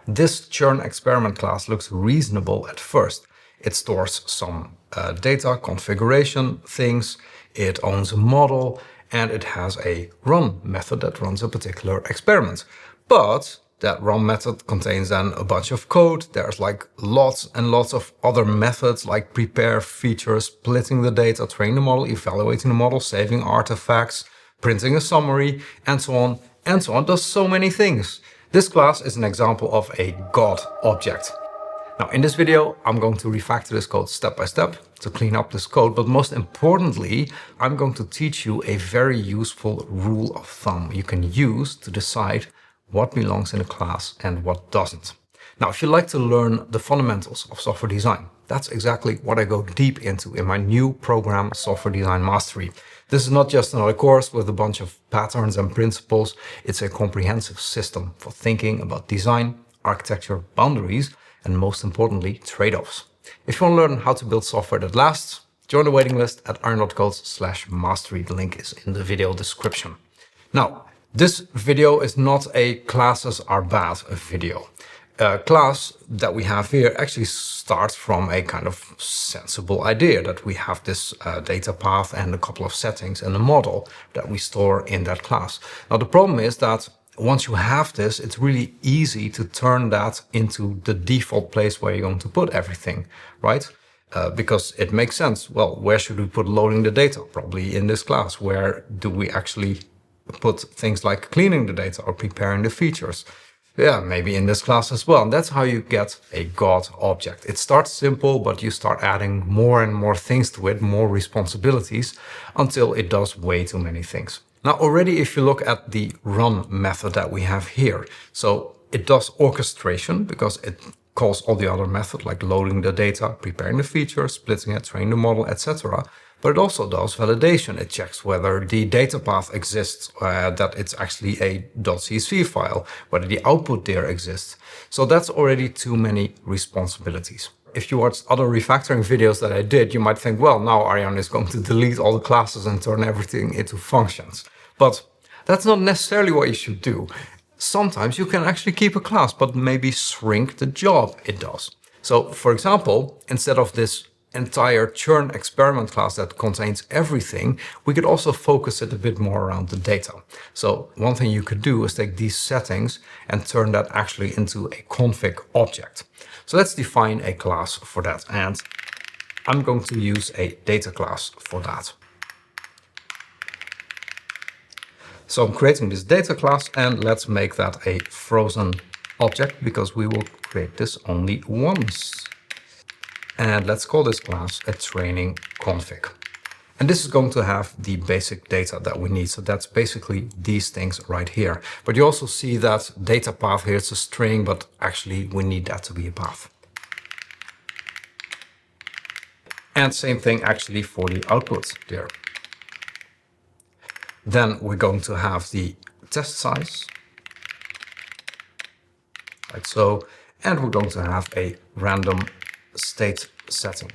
This churn experiment class looks reasonable at first. It stores some data, configuration things, it owns a model, and it has a run method that runs a particular experiment. But that run method contains then a bunch of code. There's like lots and lots of other methods like prepare features, splitting the data, training the model, evaluating the model, saving artifacts, printing a summary, and so on and so on. It does so many things. This class is an example of a God object. Now in this video, I'm going to refactor this code step by step to clean up this code. But most importantly, I'm going to teach you a very useful rule of thumb you can use to decide what belongs in a class and what doesn't. Now, if you like to learn the fundamentals of software design, that's exactly what I go deep into in my new program, Software Design Mastery. This is not just another course with a bunch of patterns and principles. It's a comprehensive system for thinking about design, architecture, boundaries, and most importantly, trade-offs. If you want to learn how to build software that lasts, join the waiting list at ArjanCodes/mastery. The link is in the video description. Now, this video is not a classes are bad video. Class that we have here actually starts from a kind of sensible idea that we have this data path and a couple of settings and a model that we store in that class. Now, the problem is that once you have this, it's really easy to turn that into the default place where you're going to put everything, right? Because it makes sense. Well, where should we put loading the data? Probably in this class. Where do we actually put things like cleaning the data or preparing the features? Yeah, maybe in this class as well. And that's how you get a God object. It starts simple, but you start adding more and more things to it, more responsibilities, until it does way too many things. Now, already if you look at the run method that we have here, so it does orchestration because it calls all the other methods like loading the data, preparing the features, splitting it, training the model, etc. But it also does validation. It checks whether the data path exists, that it's actually a .csv file, whether the output there exists. So that's already too many responsibilities. If you watched other refactoring videos that I did, you might think, well, now Arjan is going to delete all the classes and turn everything into functions. But that's not necessarily what you should do. Sometimes you can actually keep a class, but maybe shrink the job it does. So for example, instead of this entire churn experiment class that contains everything, we could also focus it a bit more around the data. So one thing you could do is take these settings and turn that actually into a config object. So let's define a class for that. And I'm going to use a data class for that. So I'm creating this data class and let's make that a frozen object because we will create this only once. And let's call this class a training config. And this is going to have the basic data that we need. So that's basically these things right here. But you also see that data path here, it's a string, but actually we need that to be a path. And same thing actually for the output there. Then we're going to have the test size, like so, and we're going to have a random state setting,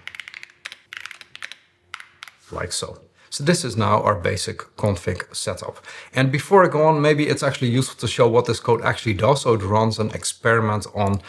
like so. So this is now our basic config setup. And before I go on, maybe it's actually useful to show what this code actually does. So it runs an experiment on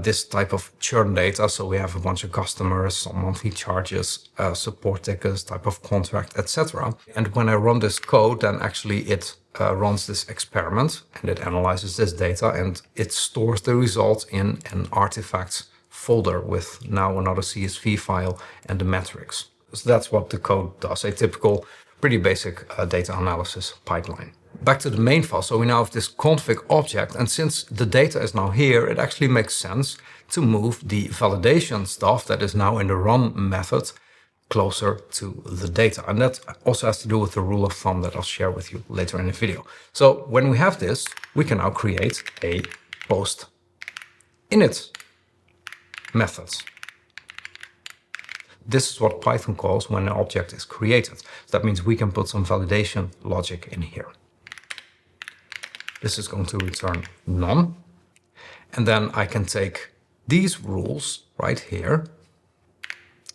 this type of churn data. So we have a bunch of customers, some monthly charges, support tickets, type of contract, etc. And when I run this code, then actually it runs this experiment and it analyzes this data and it stores the results in an artifacts folder with now another CSV file and the metrics. So that's what the code does, a typical, pretty basic data analysis pipeline. Back to the main file. So we now have this config object, and since the data is now here, it actually makes sense to move the validation stuff that is now in the run method closer to the data. And that also has to do with the rule of thumb that I'll share with you later in the video. So when we have this, we can now create a post init methods. This is what Python calls when an object is created. So that means we can put some validation logic in here. This is going to return none. And then I can take these rules right here,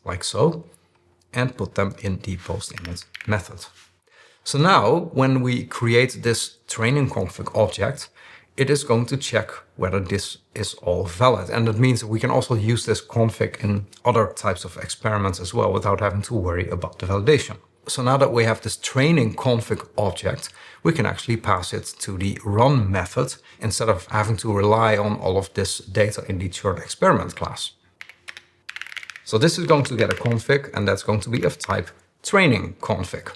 like so, and put them in the post-init method. So now when we create this training config object, it is going to check whether this is all valid. And that means that we can also use this config in other types of experiments as well without having to worry about the validation. So now that we have this training config object, we can actually pass it to the run method instead of having to rely on all of this data in the churn experiment class. So this is going to get a config, and that's going to be of type training config.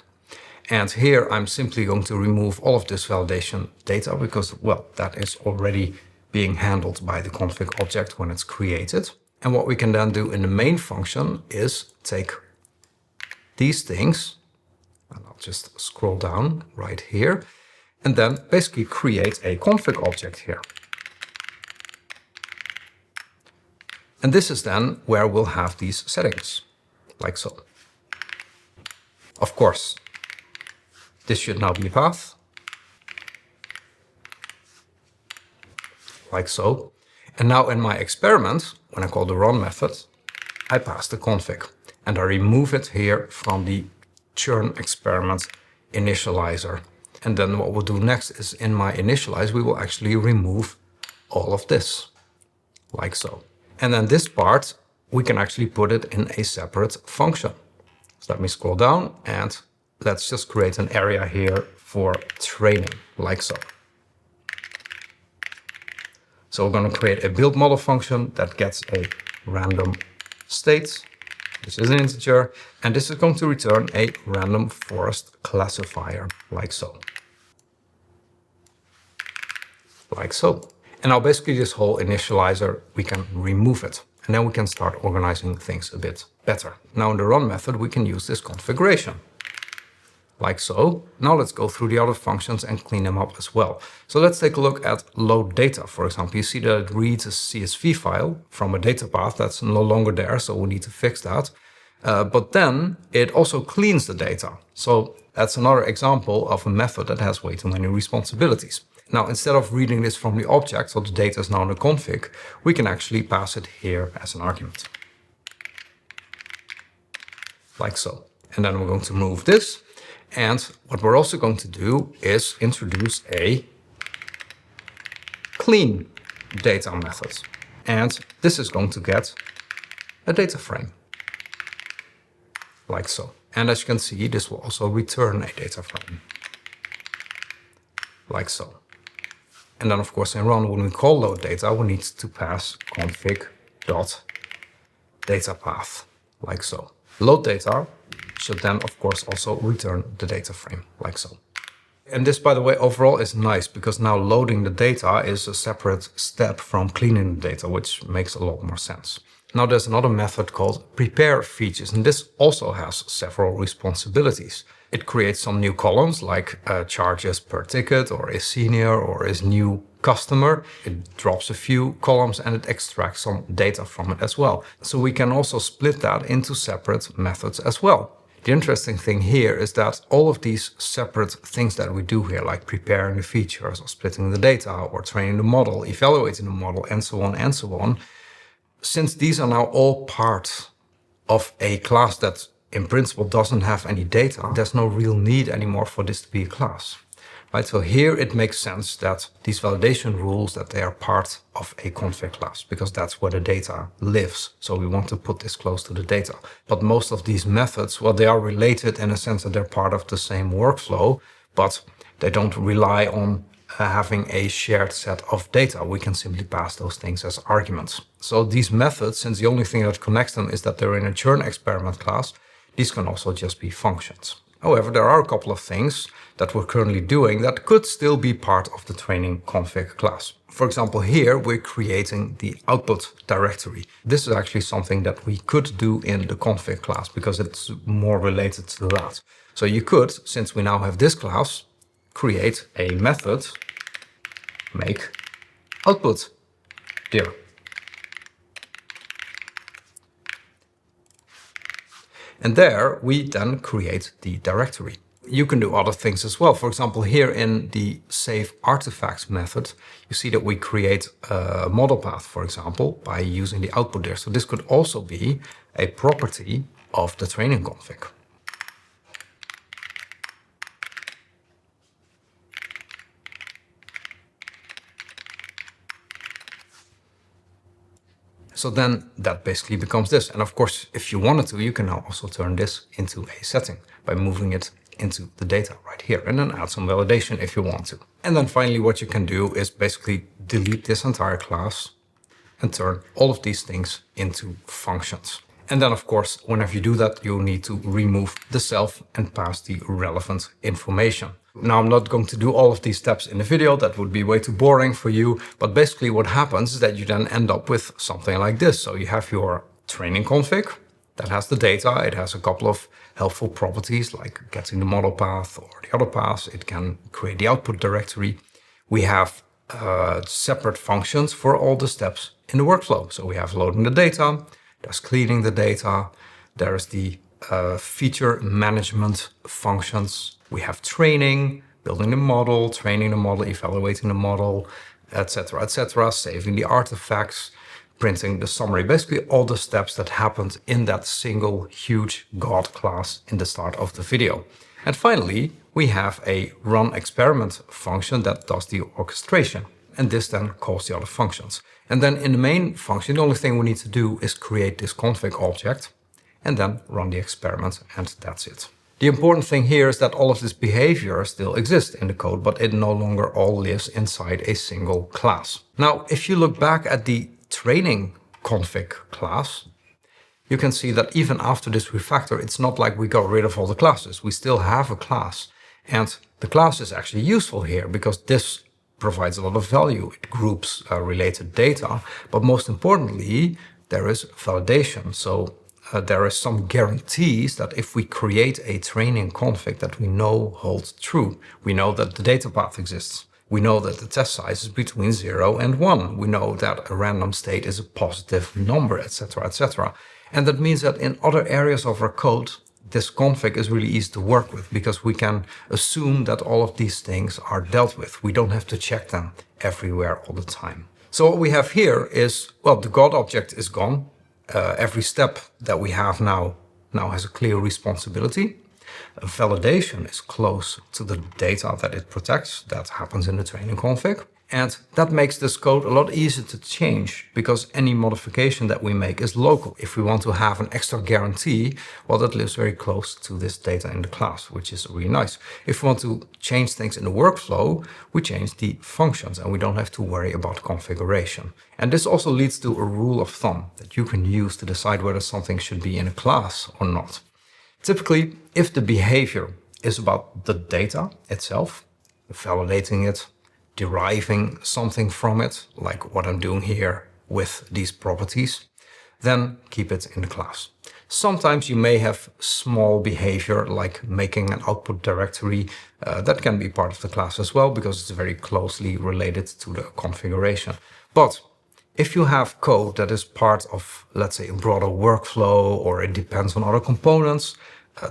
And here I'm simply going to remove all of this validation data because, well, that is already being handled by the config object when it's created. And what we can then do in the main function is take these things, and I'll just scroll down right here, and then basically create a config object here. And this is then where we'll have these settings, like so. Of course, this should now be a path, like so. And now in my experiment, when I call the run method, I pass the config and I remove it here from the churn experiment initializer. And then what we'll do next is in my initialize, we will actually remove all of this, like so. And then this part, we can actually put it in a separate function. So let me scroll down and let's just create an area here for training, like so. So we're going to create a build model function that gets a random state. This is an integer, and this is going to return a random forest classifier, like so. Like so. And now basically this whole initializer, we can remove it. And then we can start organizing things a bit better. Now in the run method, we can use this configuration. Like so. Now let's go through the other functions and clean them up as well. So let's take a look at load data. For example, you see that it reads a CSV file from a data path that's no longer there, so we need to fix that. But then it also cleans the data. So that's another example of a method that has way too many responsibilities. Now, instead of reading this from the object, so the data is now in the config, we can actually pass it here as an argument. Like so. And then we're going to move this. And what we're also going to do is introduce a clean data method. And this is going to get a data frame. Like so. And as you can see, this will also return a data frame. Like so. And then, of course, in run, when we call load data, we need to pass config.dataPath, like so. Load data should then, of course, also return the data frame, like so. And this, by the way, overall is nice because now loading the data is a separate step from cleaning the data, which makes a lot more sense. Now there's another method called prepare features, and this also has several responsibilities. It creates some new columns like charges per ticket, or is senior, or is new customer. It drops a few columns and it extracts some data from it as well. So we can also split that into separate methods as well. The interesting thing here is that all of these separate things that we do here, like preparing the features, or splitting the data, or training the model, evaluating the model, and so on, since these are now all part of a class that in principle doesn't have any data, there's no real need anymore for this to be a class. Right? So here it makes sense that these validation rules, that they are part of a config class, because that's where the data lives. So we want to put this close to the data. But most of these methods, well, they are related in a sense that they're part of the same workflow, but they don't rely on having a shared set of data. We can simply pass those things as arguments. So these methods, since the only thing that connects them is that they're in a churn experiment class, these can also just be functions. However, there are a couple of things that we're currently doing that could still be part of the training config class. For example, here we're creating the output directory. This is actually something that we could do in the config class because it's more related to that. So you could, since we now have this class, create a method, make output dir. And there we then create the directory. You can do other things as well. For example, here in the save artifacts method, you see that we create a model path, for example, by using the output dir. So this could also be a property of the training config. So then that basically becomes this. And of course, if you wanted to, you can now also turn this into a setting by moving it into the data right here, and then add some validation if you want to. And then finally, what you can do is basically delete this entire class and turn all of these things into functions. And then of course, whenever you do that, you'll need to remove the self and pass the relevant information. Now, I'm not going to do all of these steps in the video. That would be way too boring for you. But basically what happens is that you then end up with something like this. So you have your training config that has the data. It has a couple of helpful properties like getting the model path or the other paths. It can create the output directory. We have separate functions for all the steps in the workflow. So we have loading the data, there's cleaning the data, there's the feature management functions. We have training, building the model, training the model, evaluating the model, etc., saving the artifacts, printing the summary, basically all the steps that happened in that single huge God class in the start of the video. And finally, we have a run experiment function that does the orchestration. And this then calls the other functions. And then in the main function, the only thing we need to do is create this config object and then run the experiment, and that's it. The important thing here is that all of this behavior still exists in the code, but it no longer all lives inside a single class. Now, if you look back at the training config class, you can see that even after this refactor, it's not like we got rid of all the classes. We still have a class. And the class is actually useful here because this provides a lot of value. It groups related data, but most importantly, there is validation. So there is some guarantees that if we create a training config that we know holds true, we know that the data path exists. We know that the test size is between 0 and 1. We know that a random state is a positive number, etc., etc. And that means that in other areas of our code, this config is really easy to work with because we can assume that all of these things are dealt with. We don't have to check them everywhere all the time. So what we have here is, well, the God object is gone. Every step that we have now has a clear responsibility. Validation is close to the data that it protects. That happens in the training config. And that makes this code a lot easier to change because any modification that we make is local. If we want to have an extra guarantee, well, that lives very close to this data in the class, which is really nice. If we want to change things in the workflow, we change the functions and we don't have to worry about configuration. And this also leads to a rule of thumb that you can use to decide whether something should be in a class or not. Typically, if the behavior is about the data itself, validating it, deriving something from it, like what I'm doing here with these properties, then keep it in the class. Sometimes you may have small behavior like making an output directory that can be part of the class as well because it's very closely related to the configuration. But if you have code that is part of, let's say, a broader workflow or it depends on other components,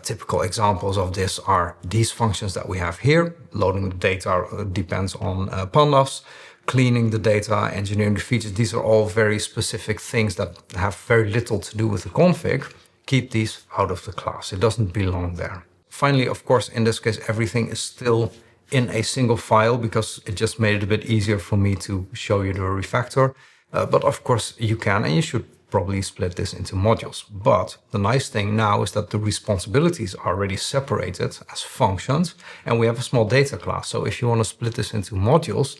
typical examples of this are these functions that we have here. Loading the data depends on pandas, cleaning the data, engineering the features. These are all very specific things that have very little to do with the config. Keep these out of the class. It doesn't belong there. Finally, of course, in this case, everything is still in a single file because it just made it a bit easier for me to show you the refactor. But of course, you can and you should probably split this into modules. But the nice thing now is that the responsibilities are already separated as functions and we have a small data class. So if you want to split this into modules,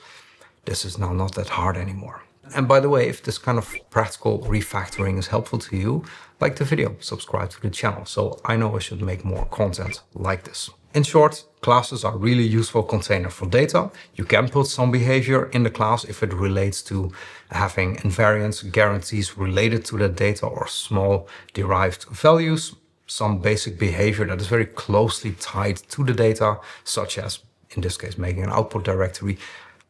this is now not that hard anymore. And by the way, if this kind of practical refactoring is helpful to you, like the video, subscribe to the channel so I know I should make more content like this. In short, classes are really useful container for data. You can put some behavior in the class if it relates to having invariants, guarantees related to the data or small derived values. Some basic behavior that is very closely tied to the data, such as, in this case, making an output directory,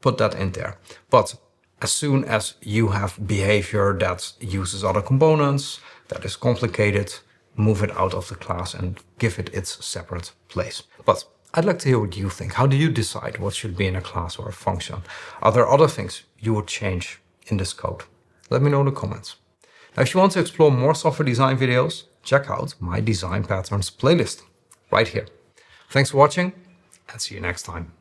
put that in there. But as soon as you have behavior that uses other components, that is complicated, move it out of the class and give it its separate place. But I'd like to hear what you think. How do you decide what should be in a class or a function? Are there other things you would change in this code? Let me know in the comments. Now, if you want to explore more software design videos, check out my design patterns playlist right here. Thanks for watching and see you next time.